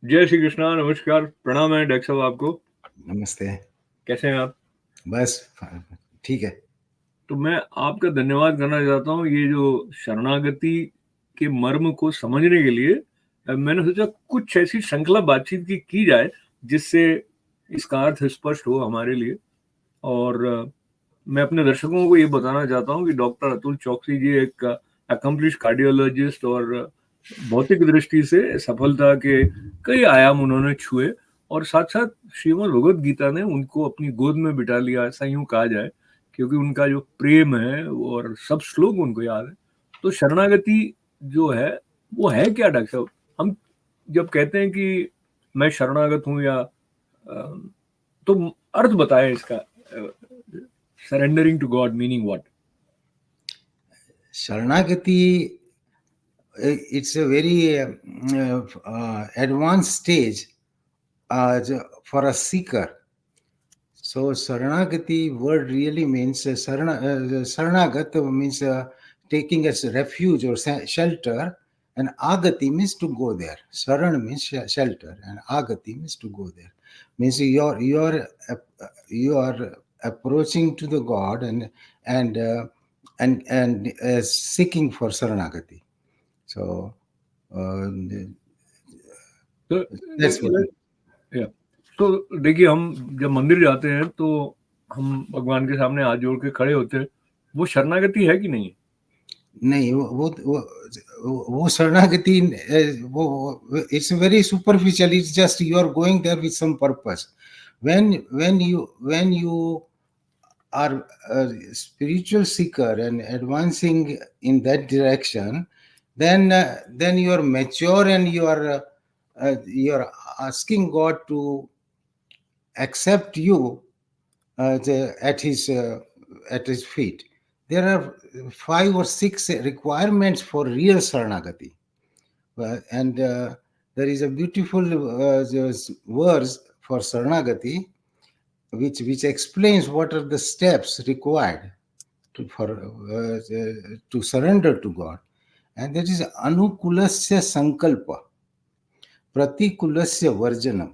जय श्री कृष्णा, नमस्कार, प्रणाम है डॉक्टर साहब आपको। नमस्ते। कैसे हैं आप? बस ठीक है। तो मैं आपका धन्यवाद करना चाहता हूँ, ये जो शरणागति के मर्म को समझने के लिए मैंने सोचा कुछ ऐसी श्रृंखला बातचीत की जाए, जिससे इसका अर्थ स्पष्ट हो हमारे लिए। और मैं अपने दर्शकों को ये बताना चाहता हूँ कि डॉक्टर अतुल चौकसी जी एक अकम्प्लिश्ड कार्डियोलॉजिस्ट और भौतिक दृष्टि से सफलता के कई आयाम उन्होंने छुए और साथ-साथ श्रीमद् भगवद गीता ने उनको अपनी गोद में बिठा लिया, ऐसा यूँ कहा जाए, क्योंकि उनका जो प्रेम है और सब श्लोक उनको याद है। तो शरणागति जो है, वो है क्या डॉक्टर साहब? हम जब कहते हैं कि मैं शरणागत हूँ या तो अर्थ बताएँ इसका surrendering to God meaning what? शरणागति it's a very advanced stage for a seeker. So Saranagati word really means Saranagat means taking as refuge or shelter, and Agati means to go there. Saran means shelter, and Agati means to go there. Means you are approaching to the God and seeking for Saranagati. So तो that's what. या तो देखिए, हम जब मंदिर जाते हैं तो हम भगवान के सामने हाथ जोड़ के खड़े होते हैं, वो शरणागति है कि नहीं? नहीं, वो शरणागति वो it's very superficial. It's just you are going there with some purpose. When you are a spiritual seeker and advancing in that direction, then you are mature and you are asking God to accept you at his feet. There are 5 or 6 requirements for real Saranagati. And there is a beautiful verse for Saranagati which explains what are the steps required to surrender to God. And that is Anukulasya Sankalpa, Pratikulasya Varjanam,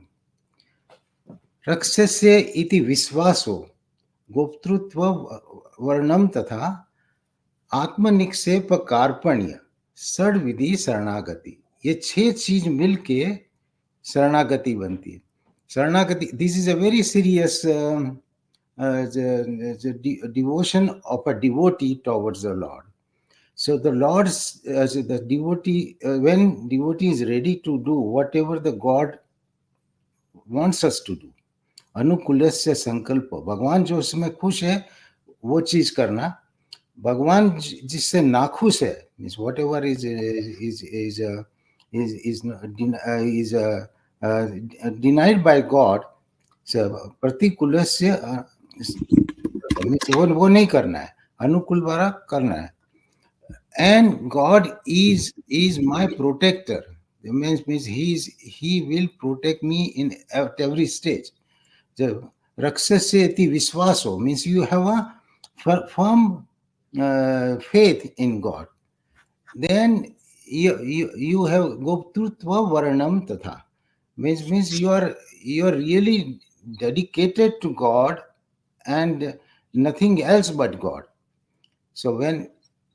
Rakshasya iti Visvaso, गोप्तृत्व वर्णम तथा आत्मनिक्षेप कार्पण्य षड विधि शरणागति. ये 6 चीज मिलके शरणागति बनती है. शरणागति, this is a very serious devotion of a devotee towards the Lord. So the Lord's the devotee, when devotee is ready to do whatever the God wants us to do, अनुकूलस्य संकल्प, भगवान जो उसमें खुश है वो चीज करना. भगवान जिससे नाखुश है, means whatever is denied by God, प्रतिकूलस्य मीन्स वो नहीं करना है, अनुकूल वाला करना है. And God is my protector. It means he will protect me at every stage. The Rakshasya Viswaso means you have a firm faith in God. Then you have Goptrutva Varanam Tatha. Means you are really dedicated to God and nothing else but God. So when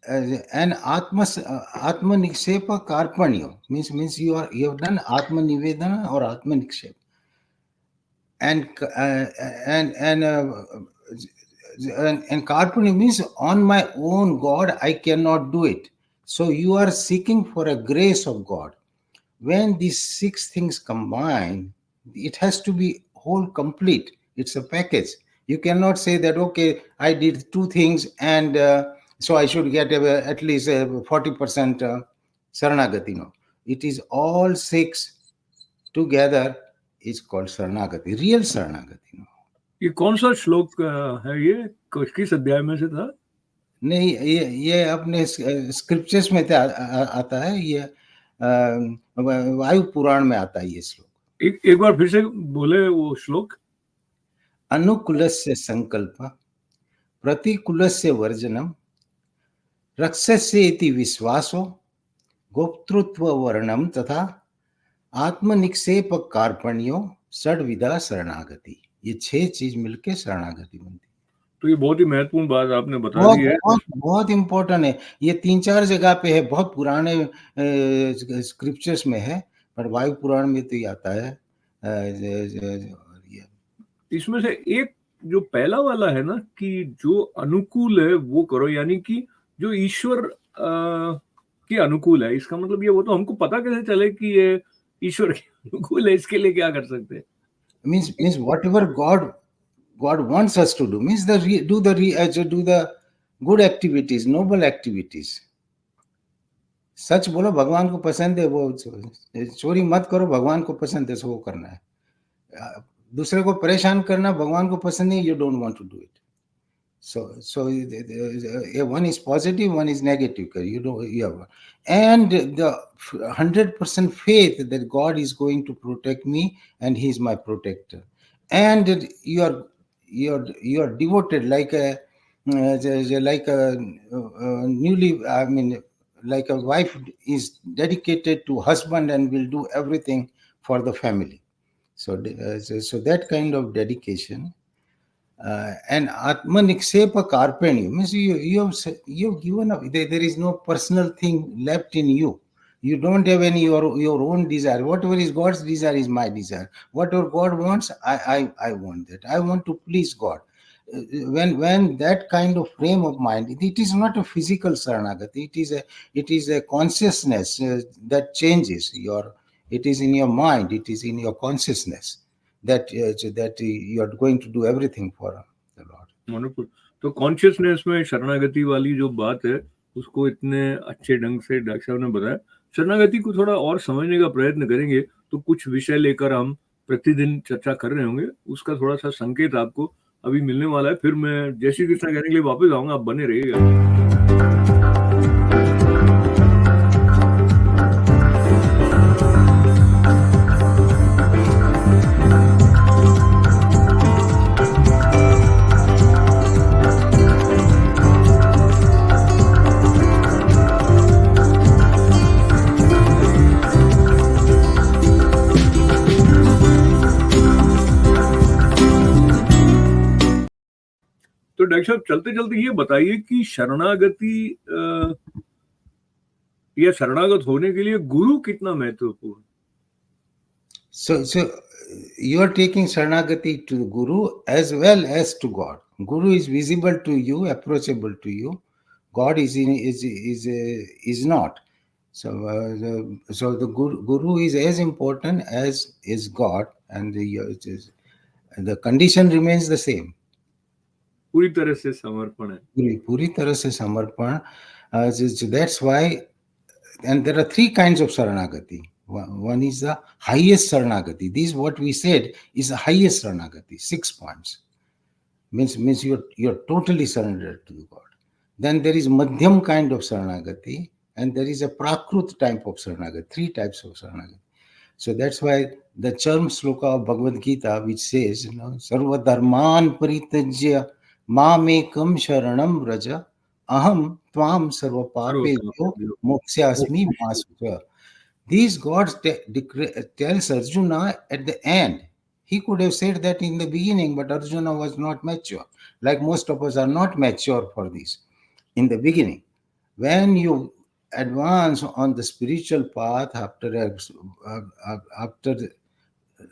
and Atma Nikshepa Karpanyo means you have done Atma Nivedana or Atma Nikshep. And Karpanyo means on my own, God, I cannot do it. So you are seeking for a grace of God. When these 6 things combine, it has to be whole complete. It's a package. You cannot say that, okay, I did 2 things and so I should get at least 40% Saranagati. No, it is all 6 together is called Saranagati, real Saranagati. No? ये कौन सा श्लोक है ये? किस अध्याय में से था? नहीं, ये अपने स्क्रिप्चर्स में आता है. ये वायु पुराण में आता है ये श्लोक. एक बार फिर से बोले वो श्लोक. अनुकूलस्य संकल्प, प्रतिकूलस्य वर्जनम, रक्षस्य इति विश्वासो, गोप्तृत्व वर्णम तथा आत्मनिक्षेप कार्पण्यो षड्विधा शरणागति, ये 6 चीज मिलके शरणागति बनती है। तो ये बहुत ही महत्वपूर्ण बात आपने बता बहुत दी है। बहुत बहुत इम्पोर्टेंट है। ये 3-4 जगह पे है, बहुत पुराने स्क्रिप्चर्स में है, पर वायु पुराण में तो ये आता है। ये इसमें से एक जो पहला वाला है ना कि जो अनुकूल है वो करो, यानी कि जो ईश्वर के अनुकूल है, इसका मतलब ये वो तो हमको पता कैसे चले कि ये ईश्वर के अनुकूल है, इसके लिए क्या कर सकते हैं? means whatever God wants us to do, means do the good activities, noble activities. सच बोलो, भगवान को पसंद है वो, चोरी मत करो, भगवान को पसंद है, सो वो करना है। दूसरे को परेशान करना भगवान को पसंद नहीं, you don't want to do it. So one is positive, one is negative. You have, and the 100% faith that God is going to protect me and He is my protector. And you are devoted like a newly, I mean, like a wife is dedicated to husband and will do everything for the family. So that kind of dedication. And Atmanikshepa Karpeni means you've given up. There is no personal thing left in you. You don't have any your own desire. Whatever is God's desire is my desire. Whatever God wants, I want that. I want to please God. When that kind of frame of mind, it is not a physical saranagati. It is a consciousness that changes your. It is in your mind. It is in your consciousness that you are going to do everything for the Lord. Wonderful. तो consciousness में शरणागति वाली जो बात है उसको इतने अच्छे ढंग से डॉक्टर साहब ने बताया। शरणागति को थोड़ा और समझने का प्रयत्न करेंगे तो कुछ विषय लेकर हम प्रतिदिन चर्चा कर रहे होंगे, उसका थोड़ा सा संकेत आपको अभी मिलने वाला है। फिर मैं जय श्री कृष्ण कहने के लिए वापस आऊंगा, आप बने रहिएगा। तो डॉक्टर साहब चलते चलते ये बताइए कि शरणागति या शरणागत होने के लिए गुरु कितना महत्वपूर्ण? So you are taking Sharanagati to the Guru as well as to God. Guru is visible to you, approachable to you. God is not. So the Guru is as important as is God, and the condition remains the same. पूरी तरह से समर्पण है। पूरी तरह से समर्पण. That's why, and there are 3 kinds of Sharanagati. One is the highest Sharanagati. This what we said is the highest Sharanagati. 6 points. Means you're totally surrendered to God. Then there is Madhyam kind of Sharanagati, and there is a Prakrut type of Sharanagati. 3 types of Sharanagati. So that's why the charm sloka of Bhagavad Gita, which says, Sarva Dharman Paritajya Mamekam Sharanam Vraja Aham Tvam Sarva Papebhyo Moksyasmi Masucha. These gods tells Arjuna at the end. He could have said that in the beginning, but Arjuna was not mature. Like most of us are not mature for this in the beginning. When you advance on the spiritual path after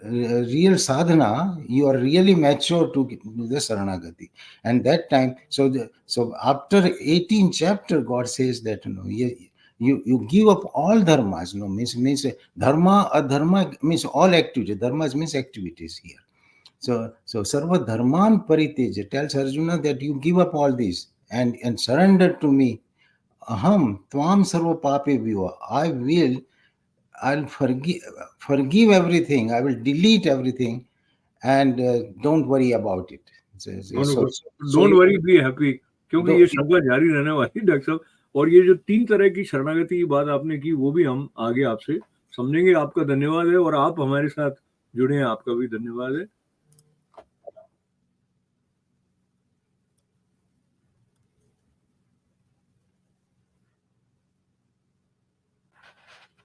real sadhana, you are really mature to do the Saranagati. And that time, so after 18th chapter, God says that you give up all dharmas. Means dharma, adharma means all activities. Dharmas means activities here. So Sarva Dharman Pariteja tells Arjuna that you give up all these and surrender to me. Aham Tvam Sarva Pape Viva. I'll forgive everything. I will delete everything, and don't worry about it. Don't worry, be happy, क्योंकि ये श्रृंखला जारी रहने वाली doctor साहब। और ये जो 3 तरह की शरणागति की बात आपने की वो भी हम आगे आपसे समझेंगे। आपका धन्यवाद है और आप हमारे साथ जुड़े हैं, आपका भी धन्यवाद है।